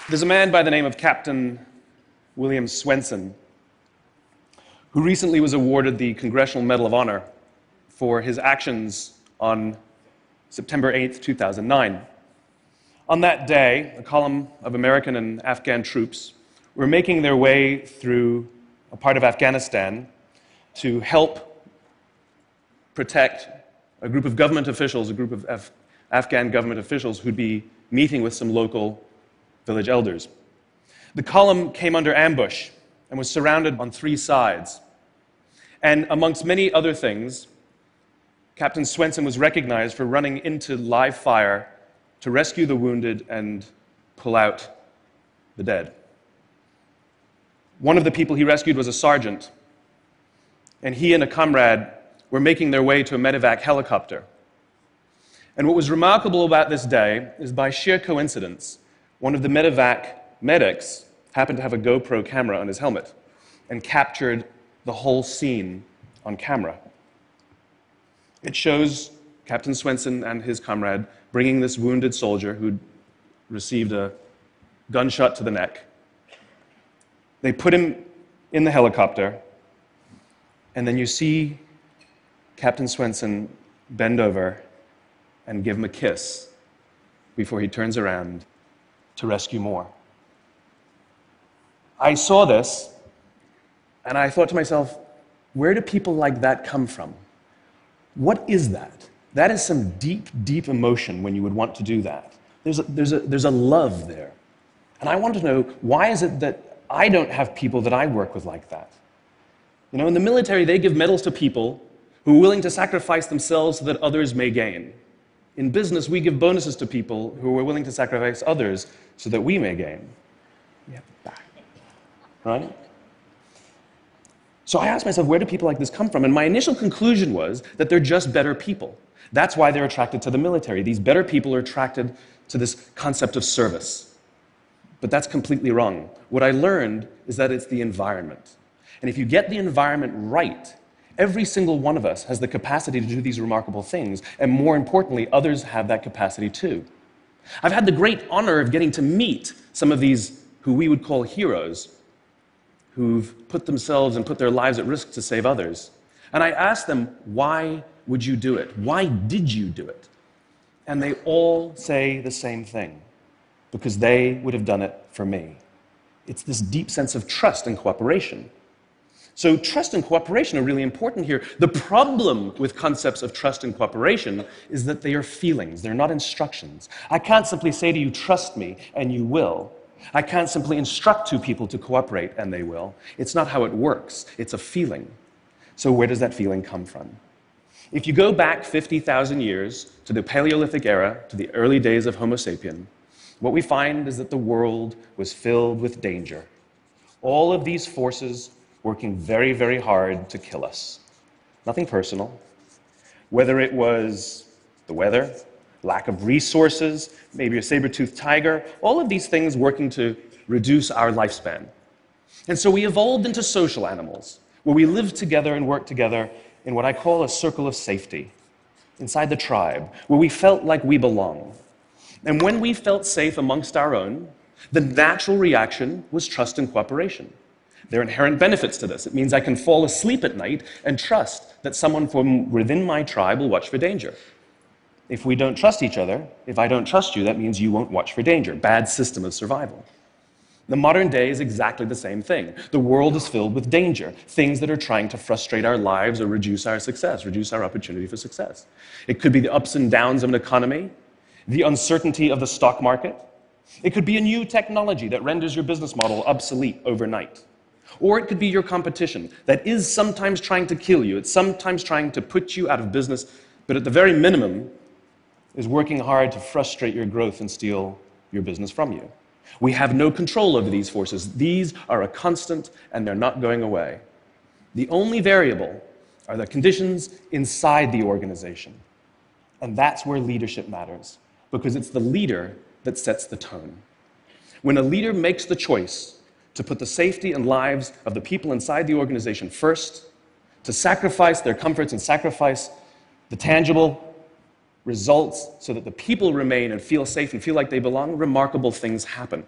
There's a man by the name of Captain William Swenson who recently was awarded the Congressional Medal of Honor for his actions on September 8th, 2009. On that day, a column of American and Afghan troops were making their way through a part of Afghanistan to help protect a group of government officials, a group of Afghan government officials who'd be meeting with some local village elders. The column came under ambush and was surrounded on three sides. And amongst many other things, Captain Swenson was recognized for running into live fire to rescue the wounded and pull out the dead. One of the people he rescued was a sergeant, and he and a comrade were making their way to a medevac helicopter. And what was remarkable about this day is, by sheer coincidence, one of the medevac medics happened to have a GoPro camera on his helmet and captured the whole scene on camera. It shows Captain Swenson and his comrade bringing this wounded soldier who'd received a gunshot to the neck. They put him in the helicopter, and then you see Captain Swenson bend over and give him a kiss before he turns around to rescue more. I saw this, and I thought to myself, where do people like that come from? What is that? That is some deep, deep emotion when you would want to do that. There's a love there. And I want to know, why is it that I don't have people that I work with like that? You know, in the military, they give medals to people who are willing to sacrifice themselves so that others may gain. In business, we give bonuses to people who are willing to sacrifice others so that we may gain. We have the back, right? So I asked myself, where do people like this come from? And my initial conclusion was that they're just better people. That's why they're attracted to the military. These better people are attracted to this concept of service. But that's completely wrong. What I learned is that it's the environment. And if you get the environment right, every single one of us has the capacity to do these remarkable things, and more importantly, others have that capacity too. I've had the great honor of getting to meet some of these who we would call heroes, who've put themselves and put their lives at risk to save others. And I asked them, why would you do it? Why did you do it? And they all say the same thing, because they would have done it for me. It's this deep sense of trust and cooperation. So trust and cooperation are really important here. The problem with concepts of trust and cooperation is that they are feelings, they're not instructions. I can't simply say to you, trust me, and you will. I can't simply instruct two people to cooperate, and they will. It's not how it works. It's a feeling. So where does that feeling come from? If you go back 50,000 years to the Paleolithic era, to the early days of Homo sapien, what we find is that the world was filled with danger. All of these forces working very, very hard to kill us. Nothing personal. Whether it was the weather, lack of resources, maybe a saber-toothed tiger, all of these things working to reduce our lifespan. And so we evolved into social animals, where we live together and work together in what I call a circle of safety, inside the tribe, where we felt like we belong. And when we felt safe amongst our own, the natural reaction was trust and cooperation. There are inherent benefits to this. It means I can fall asleep at night and trust that someone from within my tribe will watch for danger. If we don't trust each other, if I don't trust you, that means you won't watch for danger. Bad system of survival. The modern day is exactly the same thing. The world is filled with danger, things that are trying to frustrate our lives or reduce our success, reduce our opportunity for success. It could be the ups and downs of an economy, the uncertainty of the stock market. It could be a new technology that renders your business model obsolete overnight. Or it could be your competition that is sometimes trying to kill you. It's sometimes trying to put you out of business, but at the very minimum is working hard to frustrate your growth and steal your business from you. We have no control over these forces. These are a constant, and they're not going away. The only variable are the conditions inside the organization. And that's where leadership matters, because it's the leader that sets the tone. When a leader makes the choice to put the safety and lives of the people inside the organization first, to sacrifice their comforts and sacrifice the tangible results so that the people remain and feel safe and feel like they belong, remarkable things happen.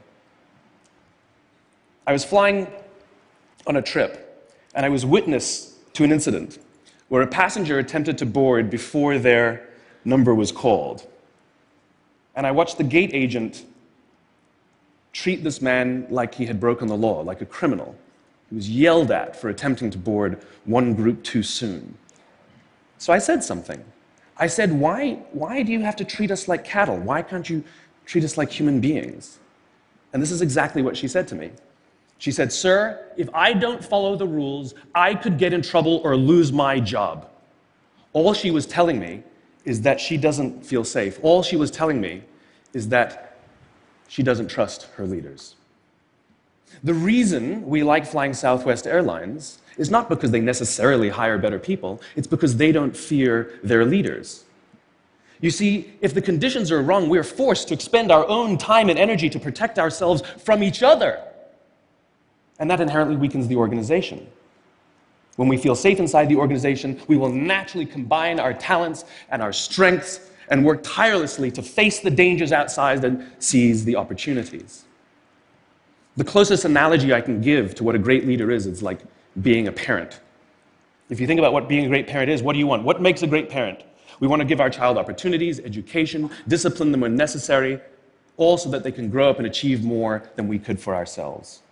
I was flying on a trip, and I was witness to an incident where a passenger attempted to board before their number was called. And I watched the gate agent treat this man like he had broken the law, like a criminal. He was yelled at for attempting to board one group too soon. So I said something. I said, why do you have to treat us like cattle? Why can't you treat us like human beings? And this is exactly what she said to me. She said, "Sir, if I don't follow the rules, I could get in trouble or lose my job." All she was telling me is that she doesn't feel safe. All she was telling me is that she doesn't trust her leaders. The reason we like flying Southwest Airlines is not because they necessarily hire better people, it's because they don't fear their leaders. You see, if the conditions are wrong, we're forced to expend our own time and energy to protect ourselves from each other. And that inherently weakens the organization. When we feel safe inside the organization, we will naturally combine our talents and our strengths and work tirelessly to face the dangers outside and seize the opportunities. The closest analogy I can give to what a great leader is like being a parent. If you think about what being a great parent is, what do you want? What makes a great parent? We want to give our child opportunities, education, discipline them when necessary, all so that they can grow up and achieve more than we could for ourselves.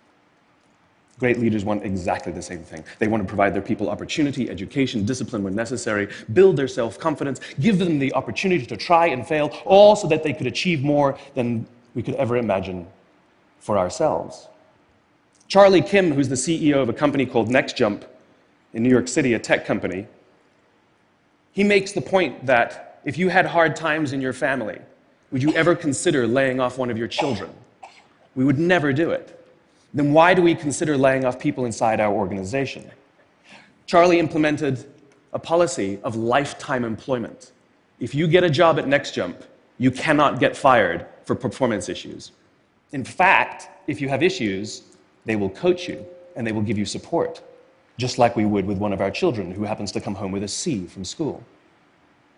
Great leaders want exactly the same thing. They want to provide their people opportunity, education, discipline when necessary, build their self-confidence, give them the opportunity to try and fail, all so that they could achieve more than we could ever imagine for ourselves. Charlie Kim, who's the CEO of a company called NextJump in New York City, a tech company, he makes the point that if you had hard times in your family, would you ever consider laying off one of your children? We would never do it. Then why do we consider laying off people inside our organization? Charlie implemented a policy of lifetime employment. If you get a job at NextJump, you cannot get fired for performance issues. In fact, if you have issues, they will coach you and they will give you support, just like we would with one of our children who happens to come home with a C from school.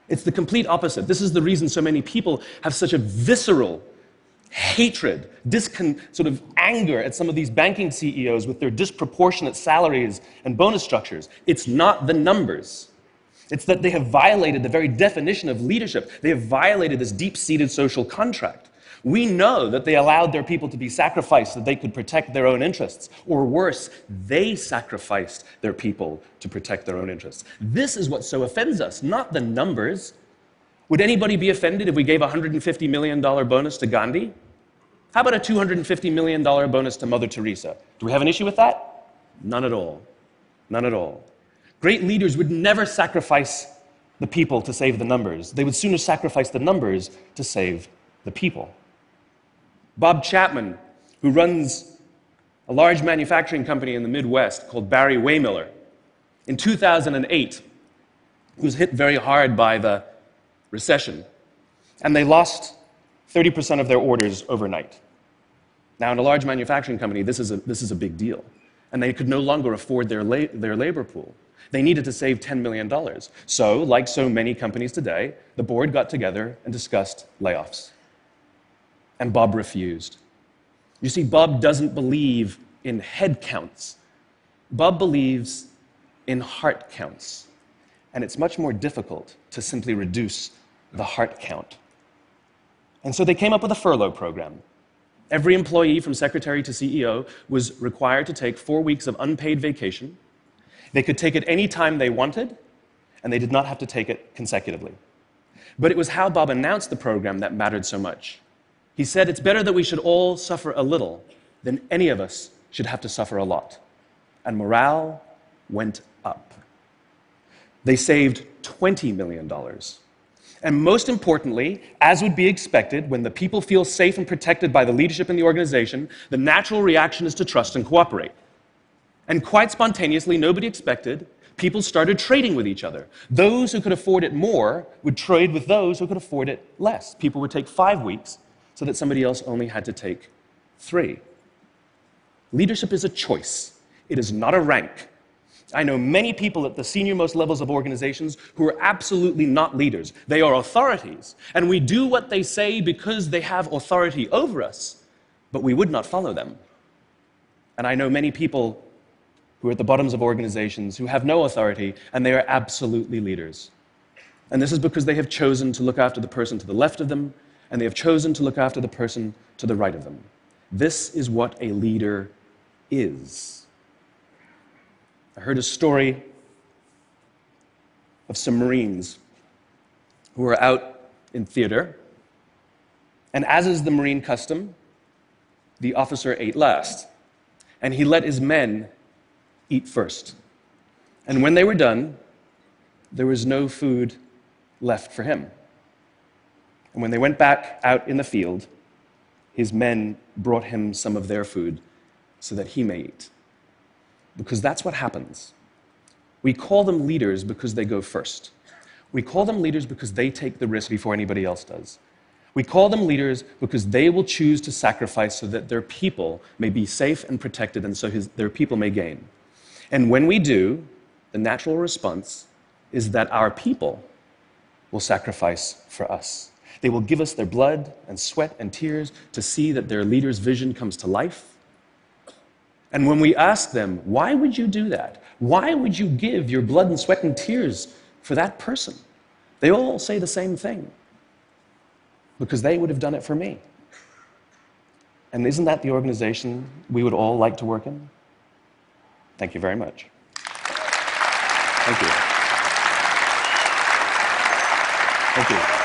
It's the complete opposite. This is the reason so many people have such a visceral hatred, sort of anger at some of these banking CEOs with their disproportionate salaries and bonus structures. It's not the numbers. It's that they have violated the very definition of leadership. They have violated this deep-seated social contract. We know that they allowed their people to be sacrificed so that they could protect their own interests. Or worse, they sacrificed their people to protect their own interests. This is what so offends us, not the numbers. Would anybody be offended if we gave a $150 million bonus to Gandhi? How about a $250 million bonus to Mother Teresa? Do we have an issue with that? None at all. None at all. Great leaders would never sacrifice the people to save the numbers. They would sooner sacrifice the numbers to save the people. Bob Chapman, who runs a large manufacturing company in the Midwest called Barry Waymiller, in 2008, was hit very hard by the recession, and they lost 30% of their orders overnight. Now, in a large manufacturing company, this is a big deal, and they could no longer afford their labor pool. They needed to save $10 million. So, like so many companies today, the board got together and discussed layoffs. And Bob refused. You see, Bob doesn't believe in head counts. Bob believes in heart counts. And it's much more difficult to simply reduce the heart count. And so they came up with a furlough program. Every employee from secretary to CEO was required to take 4 weeks of unpaid vacation. They could take it any time they wanted, and they did not have to take it consecutively. But it was how Bob announced the program that mattered so much. He said, "It's better that we should all suffer a little than any of us should have to suffer a lot." And morale went up. They saved $20 million. And most importantly, as would be expected, when the people feel safe and protected by the leadership in the organization, the natural reaction is to trust and cooperate. And quite spontaneously, nobody expected, people started trading with each other. Those who could afford it more would trade with those who could afford it less. People would take 5 weeks so that somebody else only had to take 3. Leadership is a choice. It is not a rank. I know many people at the senior-most levels of organizations who are absolutely not leaders. They are authorities, and we do what they say because they have authority over us, but we would not follow them. And I know many people who are at the bottoms of organizations who have no authority, and they are absolutely leaders. And this is because they have chosen to look after the person to the left of them, and they have chosen to look after the person to the right of them. This is what a leader is. I heard a story of some Marines who were out in theater, and as is the Marine custom, the officer ate last, and he let his men eat first. And when they were done, there was no food left for him. And when they went back out in the field, his men brought him some of their food so that he may eat. Because that's what happens. We call them leaders because they go first. We call them leaders because they take the risk before anybody else does. We call them leaders because they will choose to sacrifice so that their people may be safe and protected, and so their people may gain. And when we do, the natural response is that our people will sacrifice for us. They will give us their blood and sweat and tears to see that their leader's vision comes to life. And when we ask them, why would you do that? Why would you give your blood and sweat and tears for that person? They all say the same thing. Because they would have done it for me. And isn't that the organization we would all like to work in? Thank you very much. Thank you. Thank you.